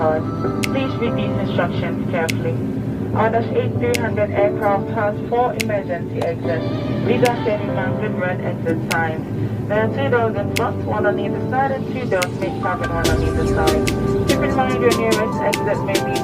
pod. Please read these instructions carefully. Our Dash 8300 aircraft has 4 emergency exits. These are Sherman with red exit signs. There are 2 doors in front, 1 on either side, and 2 doors make cabin, 1 on either side. Keep in mind your nearest exit may be